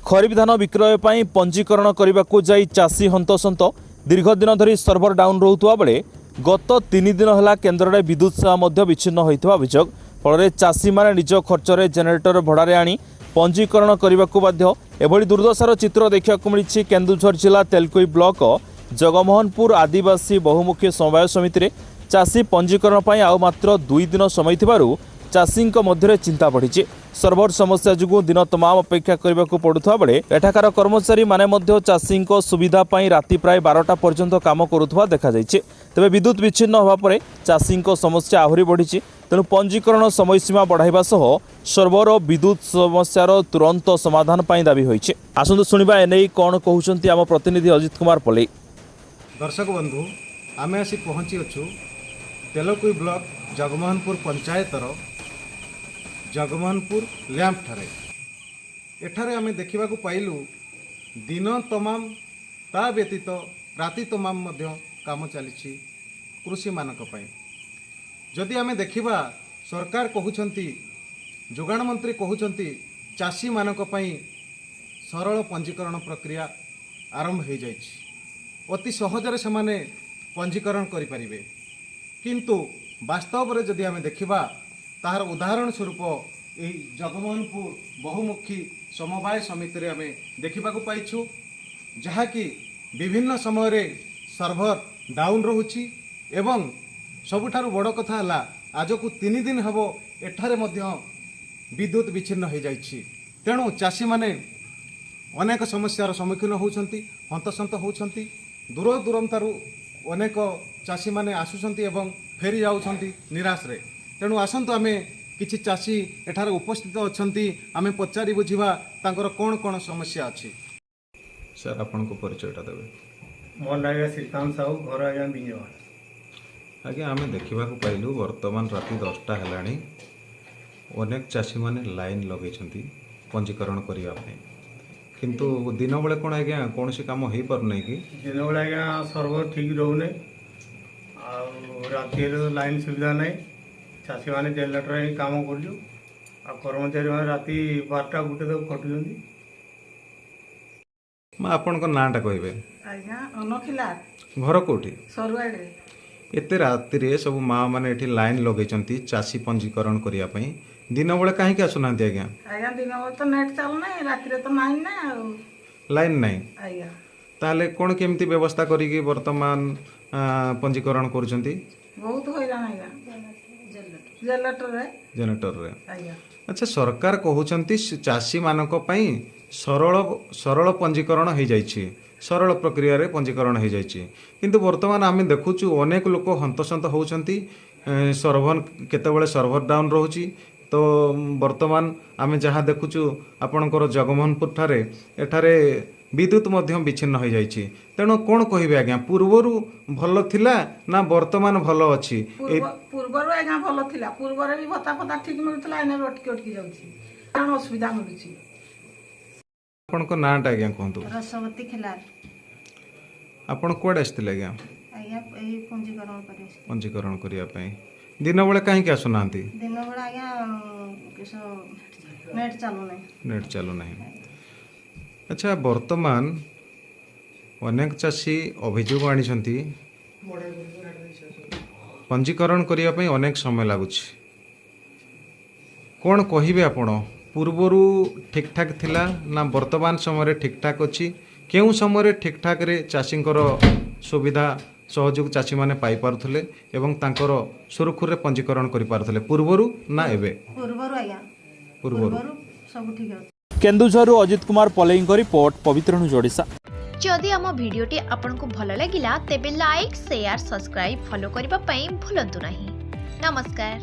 खरीफ धान विक्रय पर पंजीकरण करने को जाई चाषी हंतसंत दीर्घ दिन धरी सर्भर डाउन रोहुवा बेले गत 3 दिन है केन्द्र में विद्युत सेवा विच्छिन्न होता अभियोग फल चाषी मैंने निज खर्च जेनेरेटर भड़ारे आनी पंजीकरण करने को बाध्य एभली दुर्दशार चित्र देखा मिली केन्दुझर जिला तेलकोई ब्लॉक जगमोहनपुर आदिवासी बहुमुखी समवाय समिति में चाषी पंजीकरण पर आउ मात्र 2 दिन समय थिबारु चाषी मध्य चिंता बढ़ी सर्भर समस्या जो दिन तमाम अपेक्षा करने को पड़ुवा बेले एठाकार कर्मचारी माने चाषी सुविधा राति प्राय 12टा पर्यंत काम करुवा देखा तेज विद्युत विच्छिन्न होगा पर चाषी समस्या आहरी बढ़ी तेणु पंजीकरण समयसीमा बढ़ाइबा सह सर्भर और विद्युत समस्यार तुरंत समाधान पर दाबी होइछे। आसंतु सुनिबा एने कौन कहउछंती आम प्रतिनिधि अजित कुमार पल्लई। दर्शक बंधु आम आसी पहुँची अच्छु तेलकोई ब्लॉक जगमोहनपुर पंचायतर जगमोहनपुर लैंप ठारे एठारे आमे देखा पाइलु दिन तमाम ता व्यतीत राति तमाम मध्य काम चली कृषि मानक पई। जदि आमे देखिबा सरकार कहउछंती जोगाण मंत्री कहउछंती चाषी मानक पई सरल पंजीकरण प्रक्रिया आरंभ हो जाइछि अति सहजरे से पंजीकरण करें किंतु वास्तव में जदि आमे देखिबा तार उदाहरण स्वरूप यही जगमोहनपुर बहुमुखी समवाय समिति आम देखा पाइछु जहाँकि विभिन्न समय सर्भर डाउन रोची एवं सबुठारु बड़ कथा है आज को 3 दिन हम एठारे मध्य विद्युत विच्छिन्न हो जाइछि तेणु चाषी माने अनेक समस्यार सम्मुखीन होउछंती हंतसंत होउछंती दूर दूरंतारू अनेक चाषी माने आसुछंती एवं फेरी जाउछंती निराश रे। तेणु आसंतु आमे किछि चाषी एठारे उपस्थित अछंती आमे पचारि बुझिबा तांकर कोन कोन समस्या अछि। सर आपन को परिचयटा देबे। मोर नाम श्रीकांत साहू घर आज्ञा बिंजवाड़। आज्ञा आमे देखा पाइलु वर्तमान राति 10टा हेलाणी अनेक चाषी माने लाइन लगेछंती पंजीकरण करिया पे किंतु दिन बेले कोन आज्ञा कौन सी काम हो पार नहीं कि दिन बेले आज्ञा सर्वर ठीक रोने आ राति लाइन सुविधा नहीं चाषी मैंने जेनेरेटर ही काम करूँ आ कर्मचारी मैंने राति 12टा गुटे तक खटुंट। आपण को नाटा कहबे आज्ञा अनखिला घर कोठी सरवाड़े एते राति रे सब माँ माने एठी लाइन लगेचंती चाषी पंजीकरण करिया पई दिन बेले काहे के आसुनांती आज्ञा आज्ञा दिन बेले तो नेट चलना राति रे तो लाइन ना लाइन नहीं आज्ञा ताले कोन केमती व्यवस्था करिके वर्तमान पंजीकरण करूचंती बहुत हैरान आज्ञा जेनेरेटर रे। आज्ञा अच्छा सरकार कहउचंती चाषी मानक पई सरल पंजीकरण हो जाइछि सरल प्रक्रिया रे पंजीकरण हो जाइछि किंतु वर्तमान आमे देखुछु अनेक लोक हंतसंत होउचंती सर्भर केतेबेले सर्भर डाउन रहउछि तो वर्तमान आमे जहाँ देखुछु आपणकर जगमोहनपुर ठारे एठारे विद्युत मध्य विच्छिन्न हो जाइछि तेणु कौन कहबे आज्ञा पूर्वरु भल थिला ना वर्तमान भल अछि पूर्वर आज्ञा भल थिला पूर्वर भी भत्ता फता ठीक मिलुतला एने अटकी अटकी जाउछि कोन असुविधा मिलुछि। आपणको नाटा आज्ञा कहंतु। रसवती खिलार। आपण कोड आस्थिले आज्ञा आज्ञा एही पंजीकरण करिया पई दिन बेले काहे के आसुनांती दिन बेला आज्ञा किसो नेट चालू नहीं। अच्छा वर्तमान अनेक चाषी अभियोग आनिछंती पंजीकरण करिया पई अनेक समय लागुछि कौन कहबे आपण पूर्वरु ठीक ठाक थिला ना वर्तमान समय ठीक ठाक अछि केउ समय ठीक ठाक रे चाषींकर सुविधा सहयोग चाषी माने पाई पारुथले एवं तांकर सुरखुरे पंजीकरण करि पारुथले पूर्वरु ना एबे पूर्वरु सब ठीक अछि। केन्दुझरु अजित कुमार पल्लई रिपोर्ट पवित्रनु जोड़ीसा। जदि आम भिडियोटी आपंक भल लगिला तेबे लाइक शेयर सब्सक्राइब फॉलो करने भूलु नहीं। नमस्कार।